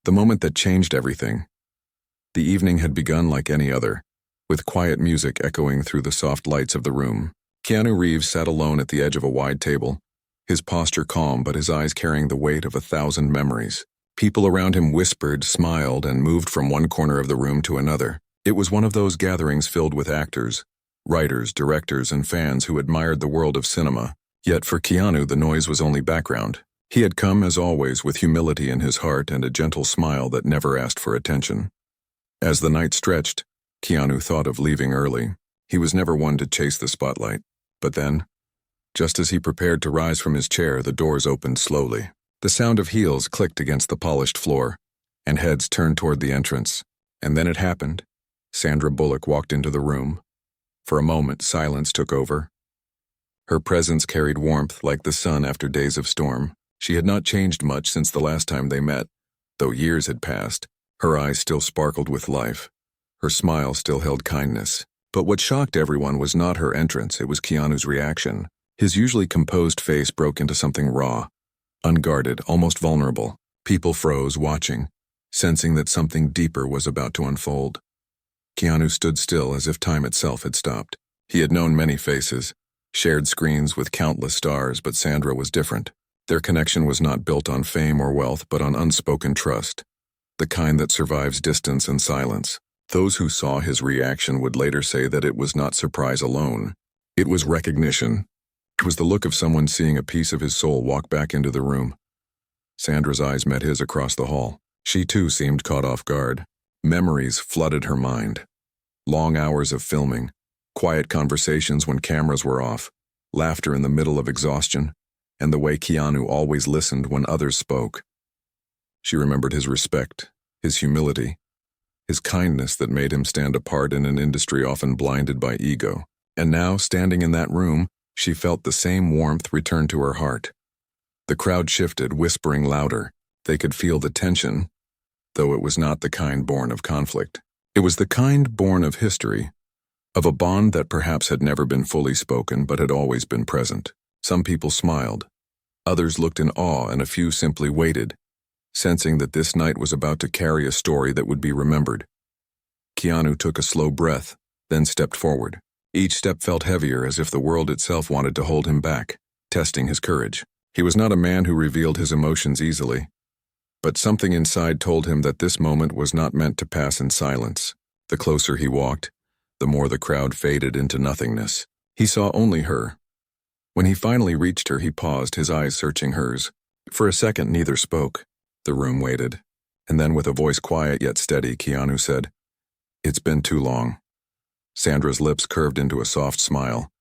The moment that changed everything. The evening had begun like any other, with quiet music echoing through the soft lights of the room. Keanu Reeves sat alone at the edge of a wide table, his posture calm but his eyes carrying the weight of 1,000 memories. People around him whispered, smiled, and moved from one corner of the room to another. It was one of those gatherings filled with actors, writers, directors, and fans who admired the world of cinema. Yet for Keanu, the noise was only background. He had come, as always, with humility in his heart and a gentle smile that never asked for attention. As the night stretched, Keanu thought of leaving early. He was never one to chase the spotlight. But then, just as he prepared to rise from his chair, the doors opened slowly. The sound of heels clicked against the polished floor, and heads turned toward the entrance. And then it happened. Sandra Bullock walked into the room. For a moment, silence took over. Her presence carried warmth like the sun after days of storm. She had not changed much since the last time they met. Though years had passed, her eyes still sparkled with life. Her smile still held kindness. But what shocked everyone was not her entrance, it was Keanu's reaction. His usually composed face broke into something raw, unguarded, almost vulnerable. People froze, watching, sensing that something deeper was about to unfold. Keanu stood still as if time itself had stopped. He had known many faces, shared screens with countless stars, but Sandra was different. Their connection was not built on fame or wealth, but on unspoken trust, the kind that survives distance and silence. Those who saw his reaction would later say that it was not surprise alone. It was recognition. It was the look of someone seeing a piece of his soul walk back into the room. Sandra's eyes met his across the hall. She too seemed caught off guard. Memories flooded her mind. Long hours of filming, quiet conversations when cameras were off, laughter in the middle of exhaustion, and the way Keanu always listened when others spoke. She remembered his respect, his humility, his kindness that made him stand apart in an industry often blinded by ego. And now, standing in that room, she felt the same warmth return to her heart. The crowd shifted, whispering louder. They could feel the tension, though it was not the kind born of conflict. It was the kind born of history, of a bond that perhaps had never been fully spoken but had always been present. Some people smiled, others looked in awe, and a few simply waited, sensing that this night was about to carry a story that would be remembered. Keanu took a slow breath, then stepped forward. Each step felt heavier, as if the world itself wanted to hold him back, testing his courage. He was not a man who revealed his emotions easily, but something inside told him that this moment was not meant to pass in silence. The closer he walked, the more the crowd faded into nothingness. He saw only her. When he finally reached her, he paused, his eyes searching hers. For a second, neither spoke. The room waited, and then with a voice quiet yet steady, Keanu said, "It's been too long." Sandra's lips curved into a soft smile,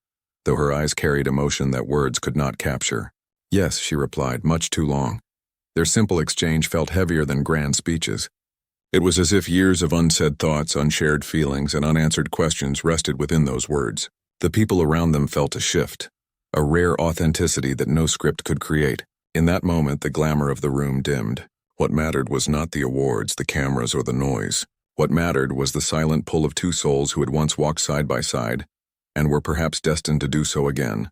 though her eyes carried emotion that words could not capture. "Yes," she replied, "much too long." Their simple exchange felt heavier than grand speeches. It was as if years of unsaid thoughts, unshared feelings, and unanswered questions rested within those words. The people around them felt a shift, a rare authenticity that no script could create. In that moment, the glamour of the room dimmed. What mattered was not the awards, the cameras, or the noise. What mattered was the silent pull of two souls who had once walked side by side, and were perhaps destined to do so again.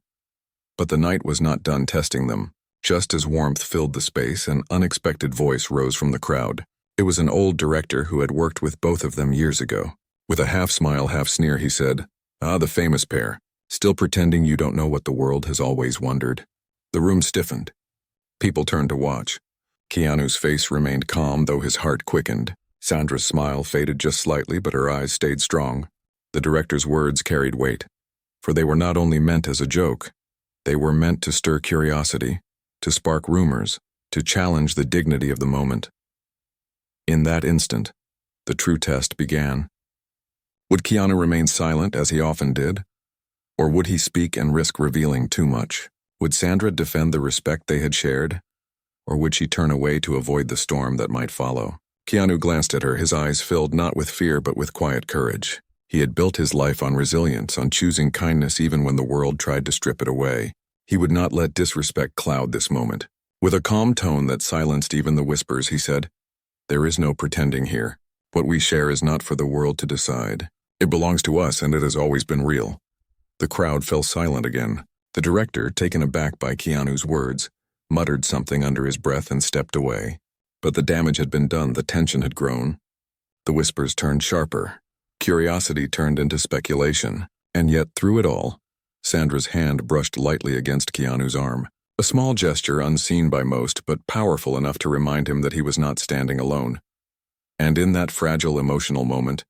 But the night was not done testing them. Just as warmth filled the space, an unexpected voice rose from the crowd. It was an old director who had worked with both of them years ago. With a half-smile, half-sneer, he said, "Ah, the famous pair. Still pretending you don't know what the world has always wondered." The room stiffened. People turned to watch. Keanu's face remained calm, though his heart quickened. Sandra's smile faded just slightly, but her eyes stayed strong. The director's words carried weight, for they were not only meant as a joke. They were meant to stir curiosity, to spark rumors, to challenge the dignity of the moment. In that instant, the true test began. Would Keanu remain silent, as he often did? Or would he speak and risk revealing too much? Would Sandra defend the respect they had shared? Or would she turn away to avoid the storm that might follow? Keanu glanced at her, his eyes filled not with fear but with quiet courage. He had built his life on resilience, on choosing kindness even when the world tried to strip it away. He would not let disrespect cloud this moment. With a calm tone that silenced even the whispers, he said, "There is no pretending here. What we share is not for the world to decide. It belongs to us, and it has always been real." The crowd fell silent again. The director, taken aback by Keanu's words, muttered something under his breath and stepped away. But the damage had been done, the tension had grown. The whispers turned sharper. Curiosity turned into speculation. And yet, through it all, Sandra's hand brushed lightly against Keanu's arm. A small gesture unseen by most, but powerful enough to remind him that he was not standing alone. And in that fragile emotional moment,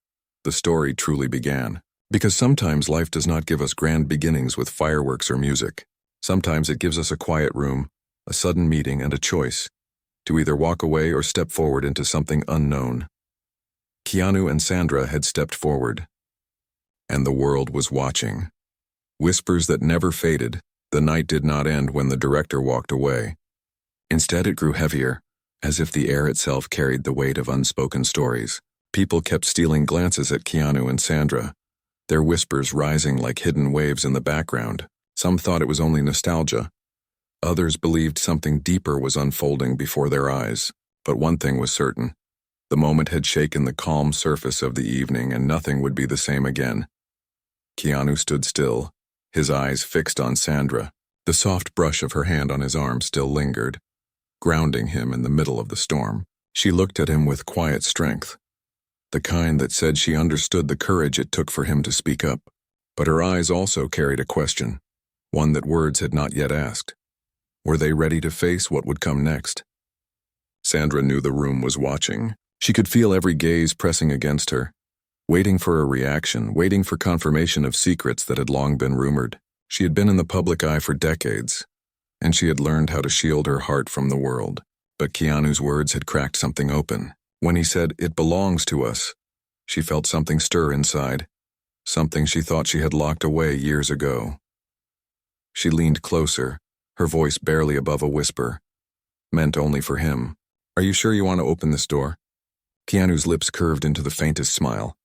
the story truly began. Because sometimes life does not give us grand beginnings with fireworks or music. Sometimes it gives us a quiet room, a sudden meeting, and a choice to either walk away or step forward into something unknown. Keanu and Sandra had stepped forward, and the world was watching. Whispers that never faded. The night did not end when the director walked away. Instead, it grew heavier, as if the air itself carried the weight of unspoken stories. People kept stealing glances at Keanu and Sandra, their whispers rising like hidden waves in the background. Some thought it was only nostalgia. Others believed something deeper was unfolding before their eyes. But one thing was certain. The moment had shaken the calm surface of the evening, and nothing would be the same again. Keanu stood still, his eyes fixed on Sandra. The soft brush of her hand on his arm still lingered, grounding him in the middle of the storm. She looked at him with quiet strength, the kind that said she understood the courage it took for him to speak up. But her eyes also carried a question, one that words had not yet asked. Were they ready to face what would come next? Sandra knew the room was watching. She could feel every gaze pressing against her, waiting for a reaction, waiting for confirmation of secrets that had long been rumored. She had been in the public eye for decades, and she had learned how to shield her heart from the world. But Keanu's words had cracked something open. When he said, "It belongs to us," she felt something stir inside, something she thought she had locked away years ago. She leaned closer, her voice barely above a whisper, meant only for him. "Are you sure you want to open this door?" Keanu's lips curved into the faintest smile.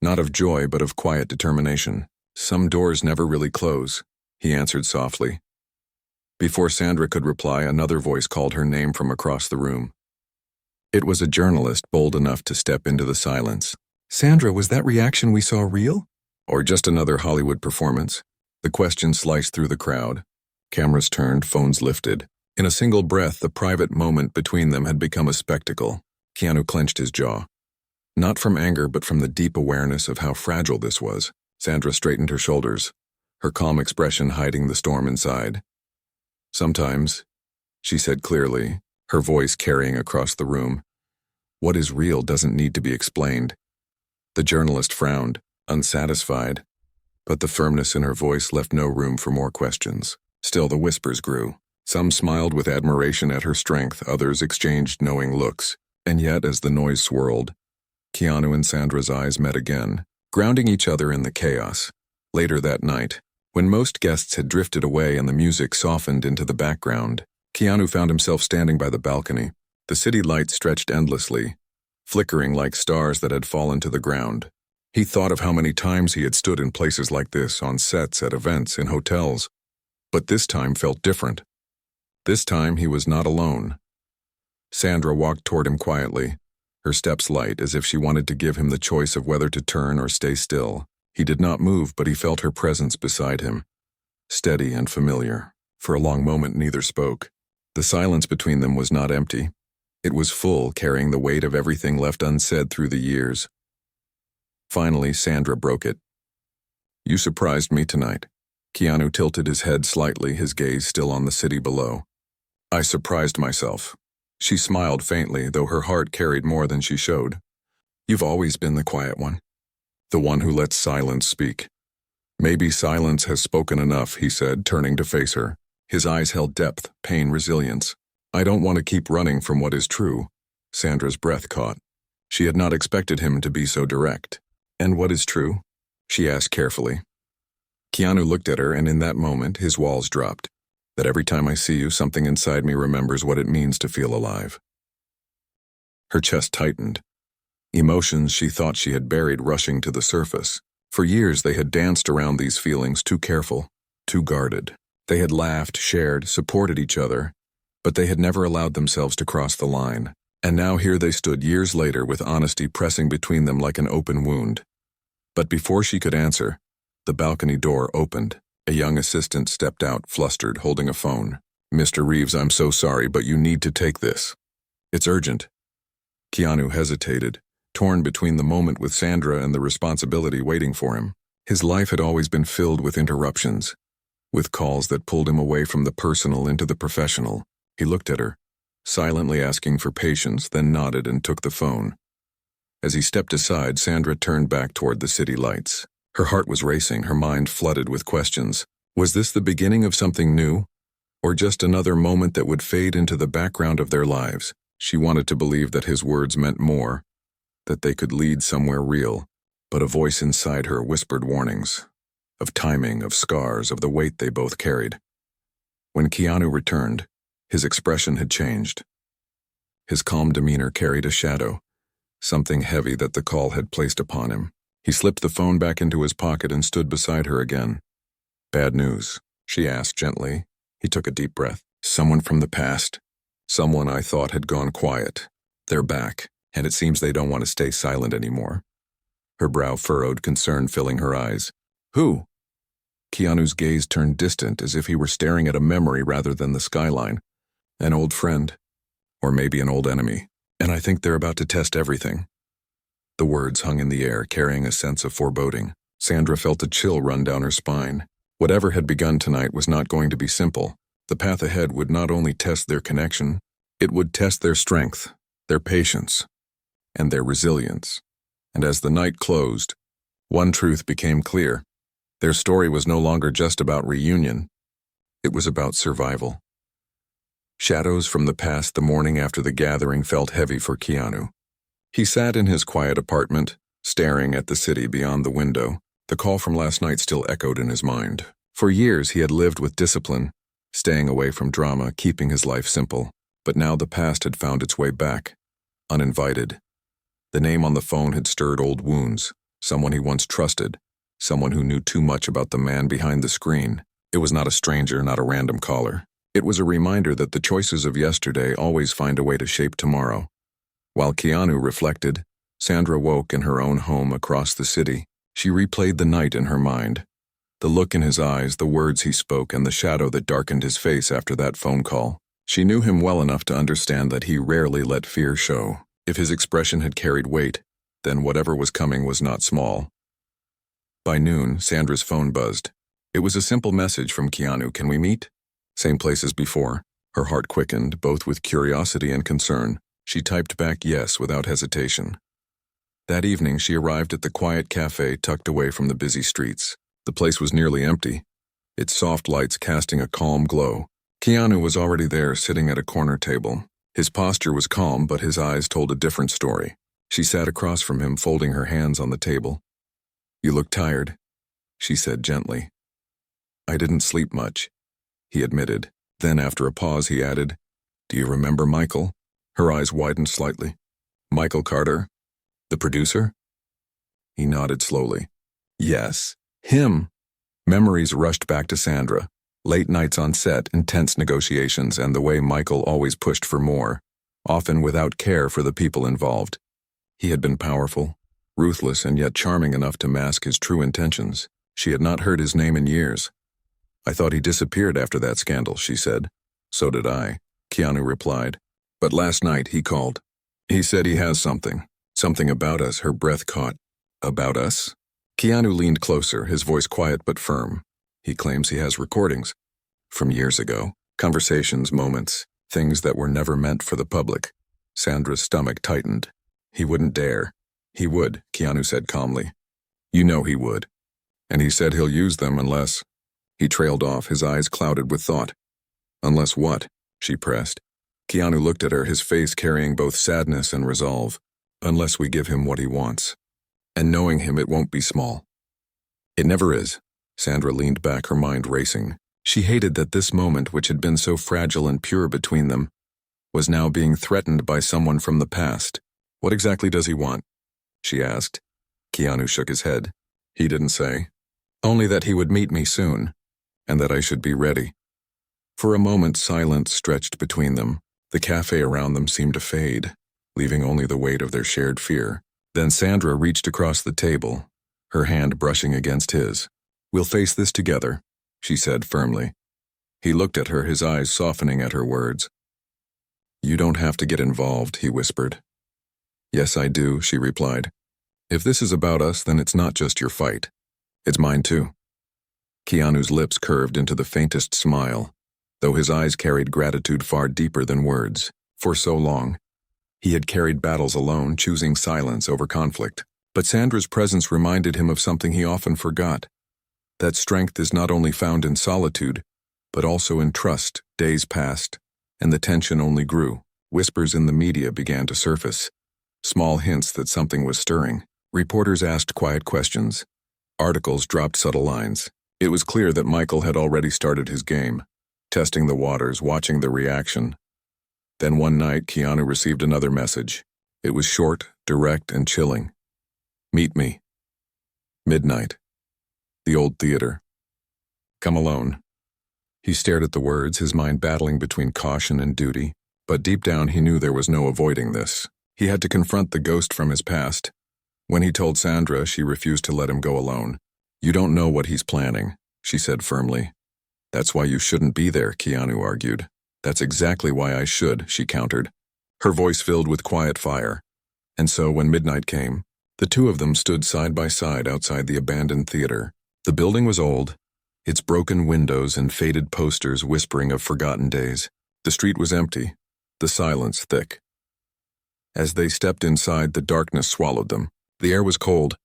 Not of joy, but of quiet determination. "Some doors never really close," he answered softly. Before Sandra could reply, another voice called her name from across the room. It was a journalist bold enough to step into the silence. "Sandra, was that reaction we saw real? Or just another Hollywood performance?" The question sliced through the crowd. Cameras turned, phones lifted. In a single breath, the private moment between them had become a spectacle. Keanu clenched his jaw. Not from anger, but from the deep awareness of how fragile this was. Sandra straightened her shoulders, her calm expression hiding the storm inside. "Sometimes," she said clearly, her voice carrying across the room, "what is real doesn't need to be explained." The journalist frowned, unsatisfied, but the firmness in her voice left no room for more questions. Still, the whispers grew. Some smiled with admiration at her strength, others exchanged knowing looks. And yet, as the noise swirled, Keanu and Sandra's eyes met again, grounding each other in the chaos. Later that night, when most guests had drifted away and the music softened into the background, Keanu found himself standing by the balcony. The city lights stretched endlessly, flickering like stars that had fallen to the ground. He thought of how many times he had stood in places like this, on sets, at events, in hotels. But this time felt different. This time he was not alone. Sandra walked toward him quietly, her steps light, as if she wanted to give him the choice of whether to turn or stay still. He did not move, but he felt her presence beside him, steady and familiar. For a long moment neither spoke. The silence between them was not empty. It was full, carrying the weight of everything left unsaid through the years. Finally, Sandra broke it. "You surprised me tonight." Keanu tilted his head slightly, his gaze still on the city below. "I surprised myself." She smiled faintly, though her heart carried more than she showed. "You've always been the quiet one. The one who lets silence speak." "Maybe silence has spoken enough," he said, turning to face her. His eyes held depth, pain, resilience. "I don't want to keep running from what is true." Sandra's breath caught. She had not expected him to be so direct. "And what is true?" she asked carefully. Keanu looked at her, and in that moment, his walls dropped. "That every time I see you, something inside me remembers what it means to feel alive." Her chest tightened. Emotions she thought she had buried rushing to the surface. For years they had danced around these feelings, too careful, too guarded. They had laughed, shared, supported each other, but they had never allowed themselves to cross the line. And now here they stood years later with honesty pressing between them like an open wound. But before she could answer, the balcony door opened. A young assistant stepped out, flustered, holding a phone. "Mr. Reeves, I'm so sorry, but you need to take this. It's urgent." Keanu hesitated, torn between the moment with Sandra and the responsibility waiting for him. His life had always been filled with interruptions, with calls that pulled him away from the personal into the professional. He looked at her, silently asking for patience, then nodded and took the phone. As he stepped aside, Sandra turned back toward the city lights. Her heart was racing, her mind flooded with questions. Was this the beginning of something new, or just another moment that would fade into the background of their lives? She wanted to believe that his words meant more, that they could lead somewhere real, but a voice inside her whispered warnings, of timing, of scars, of the weight they both carried. When Keanu returned, his expression had changed. His calm demeanor carried a shadow, something heavy that the call had placed upon him. He slipped the phone back into his pocket and stood beside her again. "Bad news?" she asked gently. He took a deep breath. "Someone from the past. Someone I thought had gone quiet. They're back, and it seems they don't want to stay silent anymore." Her brow furrowed, concern filling her eyes. "Who?" Keanu's gaze turned distant, as if he were staring at a memory rather than the skyline. "An old friend, or maybe an old enemy, and I think they're about to test everything." The words hung in the air, carrying a sense of foreboding. Sandra felt a chill run down her spine. Whatever had begun tonight was not going to be simple. The path ahead would not only test their connection, it would test their strength, their patience, and their resilience. And as the night closed, one truth became clear. Their story was no longer just about reunion. It was about survival. Shadows from the past the morning after the gathering felt heavy for Keanu. He sat in his quiet apartment, staring at the city beyond the window. The call from last night still echoed in his mind. For years he had lived with discipline, staying away from drama, keeping his life simple. But now the past had found its way back, uninvited. The name on the phone had stirred old wounds, someone he once trusted, someone who knew too much about the man behind the screen. It was not a stranger, not a random caller. It was a reminder that the choices of yesterday always find a way to shape tomorrow. While Keanu reflected, Sandra woke in her own home across the city. She replayed the night in her mind. The look in his eyes, the words he spoke, and the shadow that darkened his face after that phone call. She knew him well enough to understand that he rarely let fear show. If his expression had carried weight, then whatever was coming was not small. By noon, Sandra's phone buzzed. It was a simple message from Keanu. "Can we meet?" Same place as before. Her heart quickened, both with curiosity and concern. She typed back yes without hesitation. That evening, she arrived at the quiet cafe tucked away from the busy streets. The place was nearly empty, its soft lights casting a calm glow. Keanu was already there, sitting at a corner table. His posture was calm, but his eyes told a different story. She sat across from him, folding her hands on the table. "You look tired," she said gently. "I didn't sleep much," he admitted. Then, after a pause, he added, "Do you remember Michael?" Her eyes widened slightly. "Michael Carter? The producer?" He nodded slowly. "Yes, him." Memories rushed back to Sandra. Late nights on set, intense negotiations, and the way Michael always pushed for more, often without care for the people involved. He had been powerful, ruthless, and yet charming enough to mask his true intentions. She had not heard his name in years. "I thought he disappeared after that scandal," she said. "So did I," Keanu replied. "But last night he called. He said he has something about us." Her breath caught. "About us?" Keanu leaned closer, his voice quiet but firm. "He claims he has recordings from years ago. Conversations, moments, things that were never meant for the public." Sandra's stomach tightened. "He wouldn't dare." "He would," Keanu said calmly. "You know he would. And he said he'll use them unless—" He trailed off, his eyes clouded with thought. "Unless what?" she pressed. Keanu looked at her, his face carrying both sadness and resolve. "Unless we give him what he wants. And knowing him, it won't be small." "It never is." Sandra leaned back, her mind racing. She hated that this moment, which had been so fragile and pure between them, was now being threatened by someone from the past. "What exactly does he want?" she asked. Keanu shook his head. "He didn't say. Only that he would meet me soon, and that I should be ready." For a moment, silence stretched between them. The cafe around them seemed to fade, leaving only the weight of their shared fear. Then Sandra reached across the table, her hand brushing against his. "We'll face this together," she said firmly. He looked at her, his eyes softening at her words. "You don't have to get involved," he whispered. Yes, I do, she replied. If this is about us, then it's not just your fight. It's mine too. Keanu's lips curved into the faintest smile, though his eyes carried gratitude far deeper than words. For so long, he had carried battles alone, choosing silence over conflict. But Sandra's presence reminded him of something he often forgot. That strength is not only found in solitude, but also in trust. Days passed, and the tension only grew. Whispers in the media began to surface, small hints that something was stirring. Reporters asked quiet questions. Articles dropped subtle lines. It was clear that Michael had already started his game, testing the waters, watching the reaction. Then one night, Keanu received another message. It was short, direct, and chilling. Meet me. Midnight. The old theater. Come alone. He stared at the words, his mind battling between caution and duty. But deep down he knew there was no avoiding this. He had to confront the ghost from his past. When he told Sandra, she refused to let him go alone. You don't know what he's planning, she said firmly. That's why you shouldn't be there, Keanu argued. That's exactly why I should, she countered, her voice filled with quiet fire. And so when midnight came, the two of them stood side by side outside the abandoned theater. The building was old, its broken windows and faded posters whispering of forgotten days. The street was empty, the silence thick. As they stepped inside, the darkness swallowed them. The air was cold,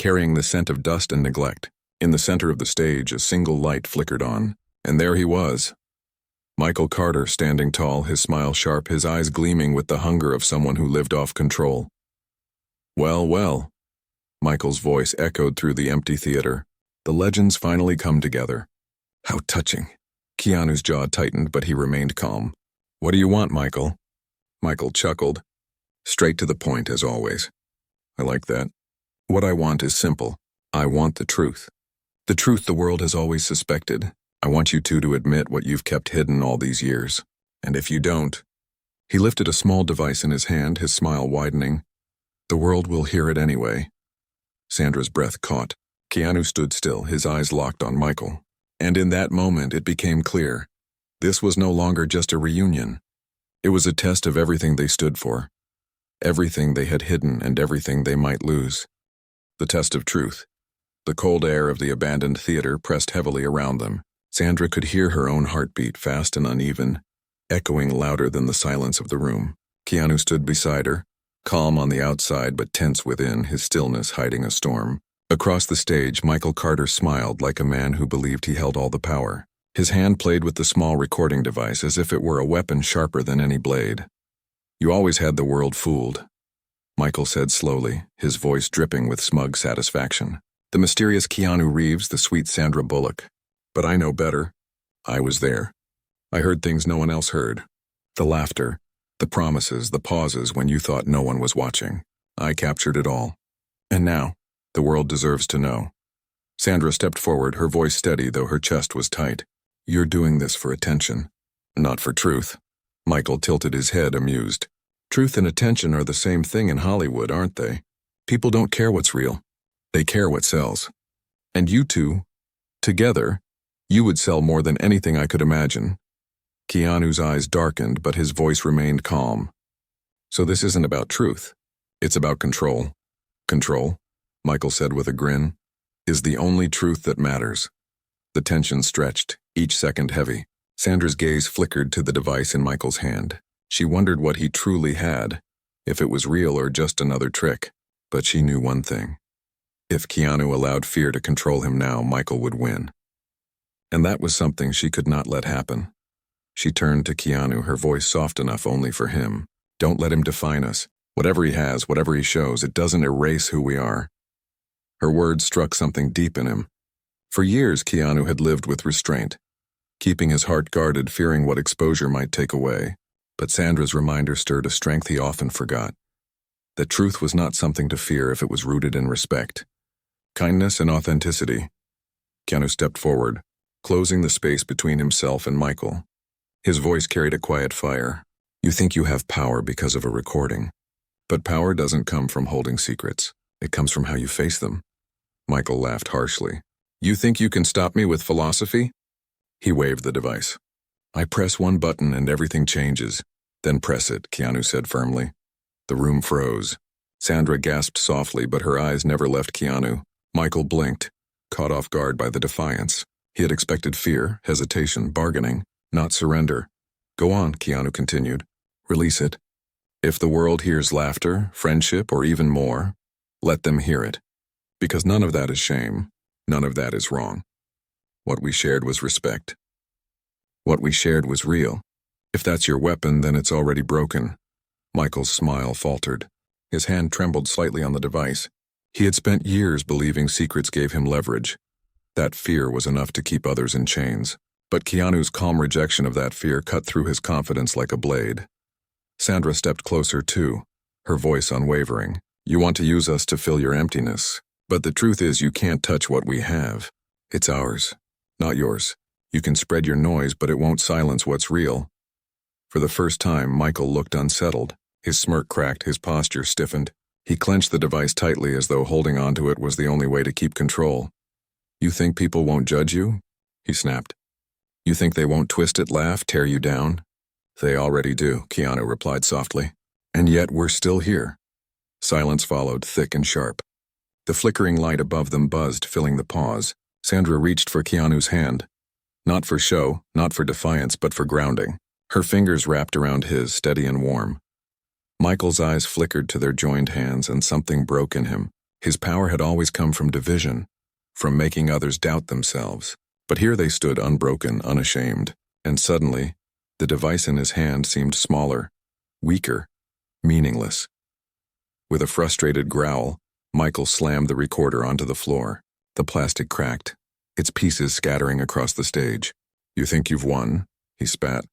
carrying the scent of dust and neglect. In the center of the stage, a single light flickered on, and there he was. Michael Carter, standing tall, his smile sharp, his eyes gleaming with the hunger of someone who lived off control. Well, well, Michael's voice echoed through the empty theater. The legends finally come together. How touching. Keanu's jaw tightened, but he remained calm. What do you want, Michael? Michael chuckled. Straight to the point, as always. I like that. What I want is simple. I want the truth. The truth the world has always suspected. I want you two to admit what you've kept hidden all these years. And if you don't... He lifted a small device in his hand, his smile widening. The world will hear it anyway. Sandra's breath caught. Keanu stood still, his eyes locked on Michael. And in that moment, it became clear. This was no longer just a reunion. It was a test of everything they stood for. Everything they had hidden and everything they might lose. The test of truth. The cold air of the abandoned theater pressed heavily around them. Sandra could hear her own heartbeat, fast and uneven, echoing louder than the silence of the room. Keanu stood beside her, calm on the outside but tense within, his stillness hiding a storm. Across the stage, Michael Carter smiled like a man who believed he held all the power. His hand played with the small recording device as if it were a weapon sharper than any blade. You always had the world fooled, Michael said slowly, his voice dripping with smug satisfaction. The mysterious Keanu Reeves, the sweet Sandra Bullock. But I know better. I was there. I heard things no one else heard. The laughter, the promises, the pauses when you thought no one was watching. I captured it all. And now, the world deserves to know. Sandra stepped forward, her voice steady though her chest was tight. You're doing this for attention, not for truth. Michael tilted his head, amused. Truth and attention are the same thing in Hollywood, aren't they? People don't care what's real. They care what sells. And you two, together, you would sell more than anything I could imagine. Keanu's eyes darkened, but his voice remained calm. So this isn't about truth. It's about control. Control, Michael said with a grin, is the only truth that matters. The tension stretched, each second heavy. Sandra's gaze flickered to the device in Michael's hand. She wondered what he truly had, if it was real or just another trick. But she knew one thing. If Keanu allowed fear to control him now, Michael would win. And that was something she could not let happen. She turned to Keanu, her voice soft enough only for him. Don't let him define us. Whatever he has, whatever he shows, it doesn't erase who we are. Her words struck something deep in him. For years, Keanu had lived with restraint, keeping his heart guarded, fearing what exposure might take away. But Sandra's reminder stirred a strength he often forgot. That truth was not something to fear if it was rooted in respect, kindness, and authenticity. Keanu stepped forward, closing the space between himself and Michael. His voice carried a quiet fire. You think you have power because of a recording. But power doesn't come from holding secrets. It comes from how you face them. Michael laughed harshly. You think you can stop me with philosophy? He waved the device. I press one button and everything changes. Then press it, Keanu said firmly. The room froze. Sandra gasped softly, but her eyes never left Keanu. Michael blinked, caught off guard by the defiance. He had expected fear, hesitation, bargaining, not surrender. Go on, Keanu continued. Release it. If the world hears laughter, friendship, or even more, let them hear it. Because none of that is shame. None of that is wrong. What we shared was respect. What we shared was real. If that's your weapon, then it's already broken. Michael's smile faltered. His hand trembled slightly on the device. He had spent years believing secrets gave him leverage. That fear was enough to keep others in chains. But Keanu's calm rejection of that fear cut through his confidence like a blade. Sandra stepped closer too, her voice unwavering. You want to use us to fill your emptiness, but the truth is you can't touch what we have. It's ours, not yours. You can spread your noise, but it won't silence what's real. For the first time, Michael looked unsettled. His smirk cracked, his posture stiffened. He clenched the device tightly as though holding onto it was the only way to keep control. You think people won't judge you? He snapped. You think they won't twist it, laugh, tear you down? They already do, Keanu replied softly. And yet we're still here. Silence followed, thick and sharp. The flickering light above them buzzed, filling the pause. Sandra reached for Keanu's hand. Not for show, not for defiance, but for grounding. Her fingers wrapped around his, steady and warm. Michael's eyes flickered to their joined hands, and something broke in him. His power had always come from division, from making others doubt themselves. But here they stood unbroken, unashamed. And suddenly, the device in his hand seemed smaller, weaker, meaningless. With a frustrated growl, Michael slammed the recorder onto the floor. The plastic cracked, its pieces scattering across the stage. You think you've won? He spat.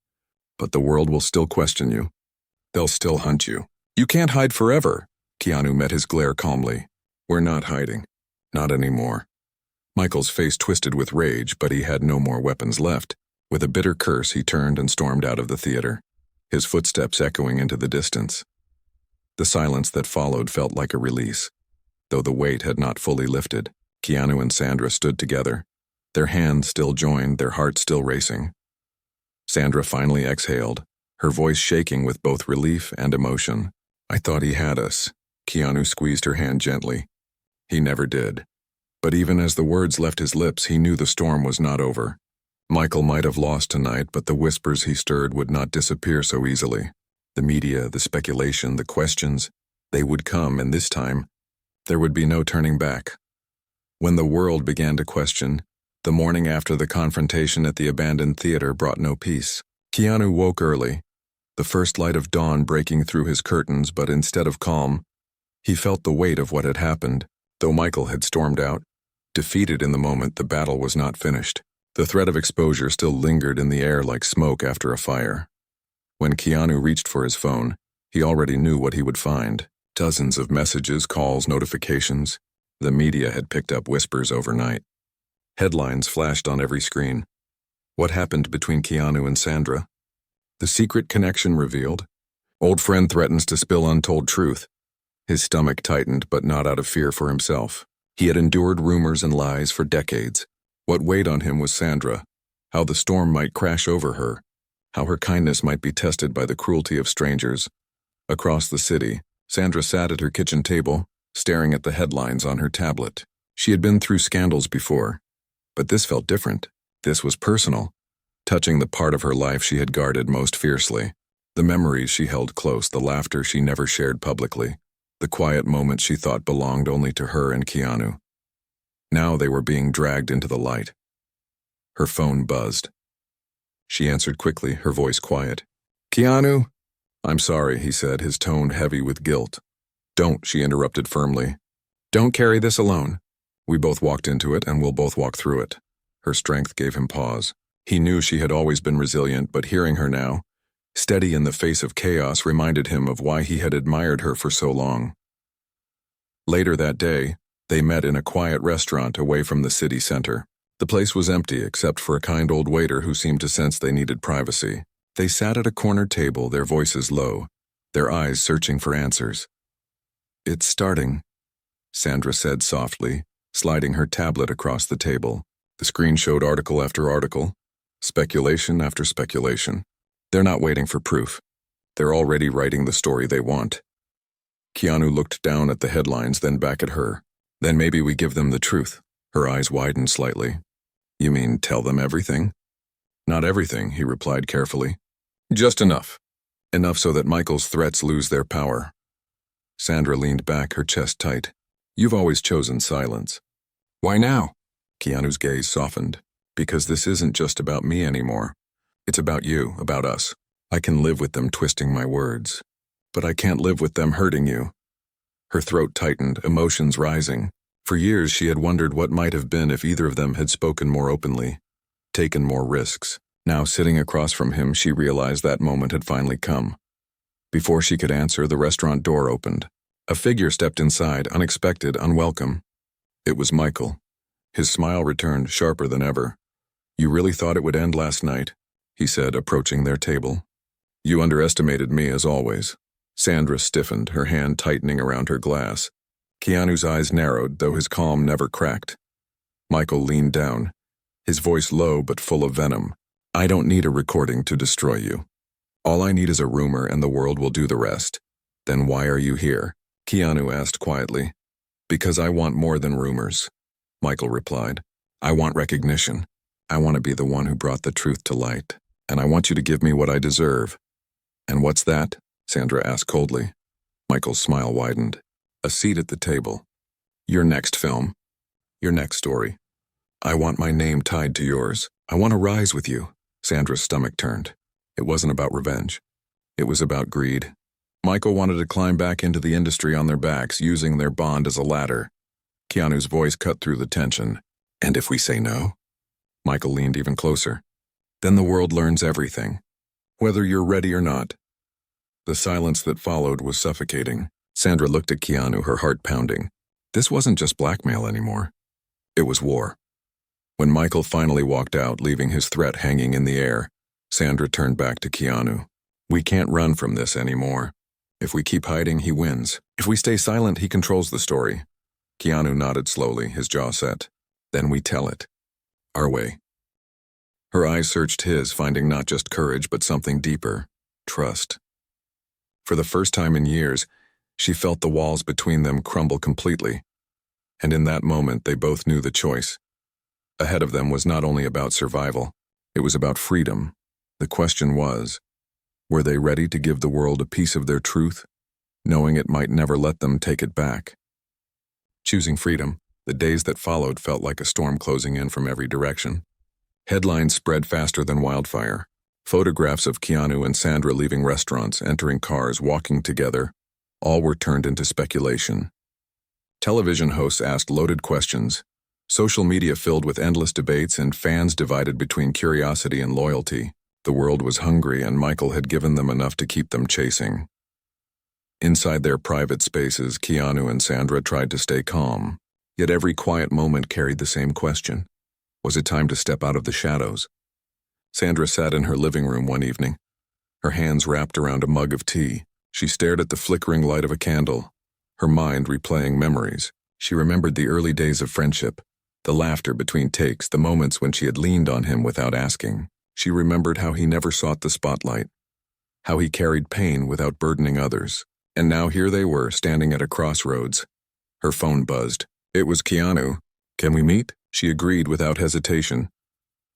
But the world will still question you. They'll still hunt you. You can't hide forever. Keanu met his glare calmly. We're not hiding. Not anymore. Michael's face twisted with rage, but he had no more weapons left. With a bitter curse, he turned and stormed out of the theater, his footsteps echoing into the distance. The silence that followed felt like a release. Though the weight had not fully lifted, Keanu and Sandra stood together, their hands still joined, their hearts still racing. Sandra finally exhaled, her voice shaking with both relief and emotion. I thought he had us. Keanu squeezed her hand gently. He never did. But even as the words left his lips, he knew the storm was not over. Michael might have lost tonight, but the whispers he stirred would not disappear so easily. The media, the speculation, the questions, they would come, and this time, there would be no turning back. When the world began to question, the morning after the confrontation at the abandoned theater brought no peace. Keanu woke early, the first light of dawn breaking through his curtains, but instead of calm, he felt the weight of what had happened. Though Michael had stormed out, defeated in the moment, the battle was not finished. The threat of exposure still lingered in the air like smoke after a fire. When Keanu reached for his phone, he already knew what he would find. Dozens of messages, calls, notifications. The media had picked up whispers overnight. Headlines flashed on every screen. What happened between Keanu and Sandra? The secret connection revealed. Old friend threatens to spill untold truth. His stomach tightened, but not out of fear for himself. He had endured rumors and lies for decades. What weighed on him was Sandra, how the storm might crash over her, how her kindness might be tested by the cruelty of strangers. Across the city, Sandra sat at her kitchen table, staring at the headlines on her tablet. She had been through scandals before, but this felt different. This was personal, touching the part of her life she had guarded most fiercely. The memories she held close, the laughter she never shared publicly, the quiet moments she thought belonged only to her and Keanu. Now they were being dragged into the light. Her phone buzzed. She answered quickly, her voice quiet. Keanu? I'm sorry, he said, his tone heavy with guilt. Don't, she interrupted firmly. Don't carry this alone. We both walked into it, and we'll both walk through it. Her strength gave him pause. He knew she had always been resilient, but hearing her now, steady in the face of chaos, reminded him of why he had admired her for so long. Later that day, they met in a quiet restaurant away from the city center. The place was empty except for a kind old waiter who seemed to sense they needed privacy. They sat at a corner table, their voices low, their eyes searching for answers. It's starting, Sandra said softly, sliding her tablet across the table. The screen showed article after article, speculation after speculation. They're not waiting for proof. They're already writing the story they want. Keanu looked down at the headlines, then back at her. Then maybe we give them the truth. Her eyes widened slightly. You mean tell them everything? Not everything, he replied carefully. Just enough. Enough so that Michael's threats lose their power. Sandra leaned back, her chest tight. You've always chosen silence. Why now? Keanu's gaze softened. Because this isn't just about me anymore. It's about you, about us. I can live with them twisting my words. But I can't live with them hurting you. Her throat tightened, emotions rising. For years she had wondered what might have been if either of them had spoken more openly, taken more risks. Now sitting across from him, she realized that moment had finally come. Before she could answer, the restaurant door opened. A figure stepped inside, unexpected, unwelcome. It was Michael. His smile returned, sharper than ever. You really thought it would end last night, he said, approaching their table. You underestimated me as always. Sandra stiffened, her hand tightening around her glass. Keanu's eyes narrowed, though his calm never cracked. Michael leaned down, his voice low but full of venom. I don't need a recording to destroy you. All I need is a rumor and the world will do the rest. Then why are you here? Keanu asked quietly. Because I want more than rumors, Michael replied. I want recognition. I want to be the one who brought the truth to light. And I want you to give me what I deserve. And what's that? Sandra asked coldly. Michael's smile widened. A seat at the table. Your next film. Your next story. I want my name tied to yours. I want to rise with you. Sandra's stomach turned. It wasn't about revenge. It was about greed. Michael wanted to climb back into the industry on their backs, using their bond as a ladder. Keanu's voice cut through the tension. And if we say no? Michael leaned even closer. Then the world learns everything. Whether you're ready or not. The silence that followed was suffocating. Sandra looked at Keanu, her heart pounding. This wasn't just blackmail anymore. It was war. When Michael finally walked out, leaving his threat hanging in the air, Sandra turned back to Keanu. We can't run from this anymore. If we keep hiding, he wins. If we stay silent, he controls the story. Keanu nodded slowly, his jaw set. Then we tell it. Our way. Her eyes searched his, finding not just courage, but something deeper. Trust. For the first time in years, she felt the walls between them crumble completely. And in that moment, they both knew the choice. Ahead of them was not only about survival, it was about freedom. The question was, were they ready to give the world a piece of their truth, knowing it might never let them take it back? Choosing freedom, the days that followed felt like a storm closing in from every direction. Headlines spread faster than wildfire. Photographs of Keanu and Sandra leaving restaurants, entering cars, walking together, all were turned into speculation. Television hosts asked loaded questions. Social media filled with endless debates and fans divided between curiosity and loyalty. The world was hungry and Michael had given them enough to keep them chasing. Inside their private spaces, Keanu and Sandra tried to stay calm. Yet every quiet moment carried the same question. Was it time to step out of the shadows? Sandra sat in her living room one evening, her hands wrapped around a mug of tea. She stared at the flickering light of a candle, her mind replaying memories. She remembered the early days of friendship, the laughter between takes, the moments when she had leaned on him without asking. She remembered how he never sought the spotlight, how he carried pain without burdening others. And now here they were, standing at a crossroads. Her phone buzzed. It was Keanu. Can we meet? She agreed without hesitation.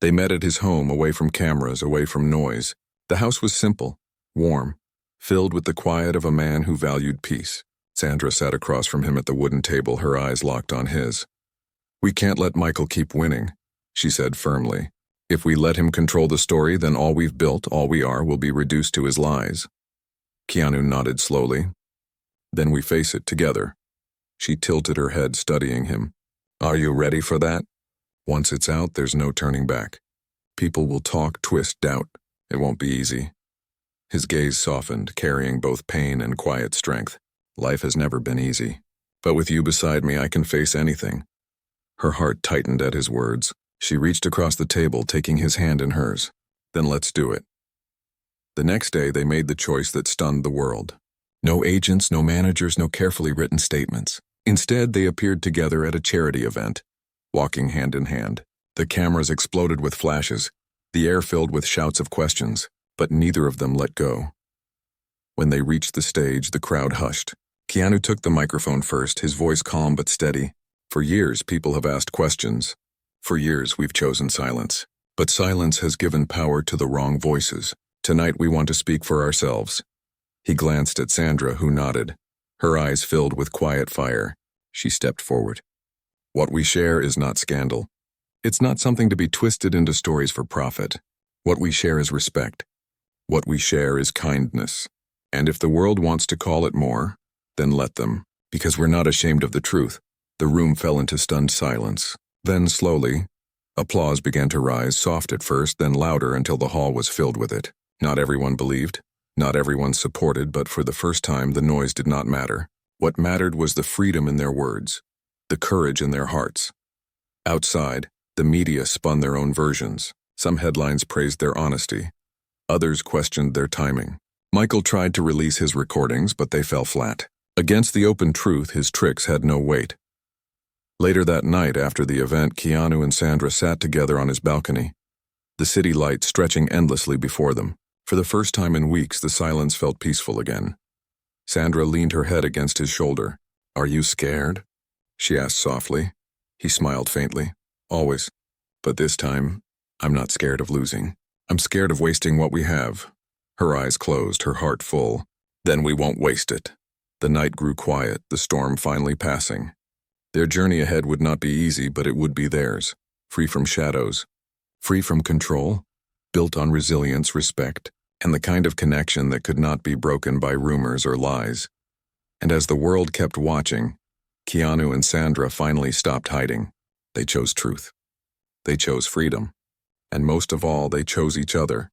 They met at his home, away from cameras, away from noise. The house was simple, warm, filled with the quiet of a man who valued peace. Sandra sat across from him at the wooden table, her eyes locked on his. We can't let Michael keep winning, she said firmly. If we let him control the story, then all we've built, all we are, will be reduced to his lies. Keanu nodded slowly. Then we face it together. She tilted her head, studying him. Are you ready for that? Once it's out, there's no turning back. People will talk, twist, doubt. It won't be easy. His gaze softened, carrying both pain and quiet strength. Life has never been easy. But with you beside me, I can face anything. Her heart tightened at his words. She reached across the table, taking his hand in hers. Then let's do it. The next day, they made the choice that stunned the world. No agents, no managers, no carefully written statements. Instead, they appeared together at a charity event, walking hand in hand. The cameras exploded with flashes, the air filled with shouts of questions, but neither of them let go. When they reached the stage, the crowd hushed. Keanu took the microphone first, his voice calm but steady. For years, people have asked questions. For years, we've chosen silence. But silence has given power to the wrong voices. Tonight, we want to speak for ourselves. He glanced at Sandra, who nodded. Her eyes filled with quiet fire. She stepped forward. What we share is not scandal. It's not something to be twisted into stories for profit. What we share is respect. What we share is kindness. And if the world wants to call it more, then let them, because we're not ashamed of the truth. The room fell into stunned silence. Then, slowly, applause began to rise, soft at first, then louder until the hall was filled with it. Not everyone believed, not everyone supported, but for the first time, the noise did not matter. What mattered was the freedom in their words, the courage in their hearts. Outside, the media spun their own versions. Some headlines praised their honesty. Others questioned their timing. Michael tried to release his recordings, but they fell flat. Against the open truth, his tricks had no weight. Later that night, after the event, Keanu and Sandra sat together on his balcony, the city light stretching endlessly before them. For the first time in weeks, the silence felt peaceful again. Sandra leaned her head against his shoulder. "Are you scared?" she asked softly. He smiled faintly. "Always. But this time, I'm not scared of losing. I'm scared of wasting what we have." Her eyes closed, her heart full. "Then we won't waste it." The night grew quiet, the storm finally passing. Their journey ahead would not be easy, but it would be theirs. Free from shadows. Free from control. Built on resilience, respect, and the kind of connection that could not be broken by rumors or lies. And as the world kept watching, Keanu and Sandra finally stopped hiding. They chose truth. They chose freedom. And most of all, they chose each other.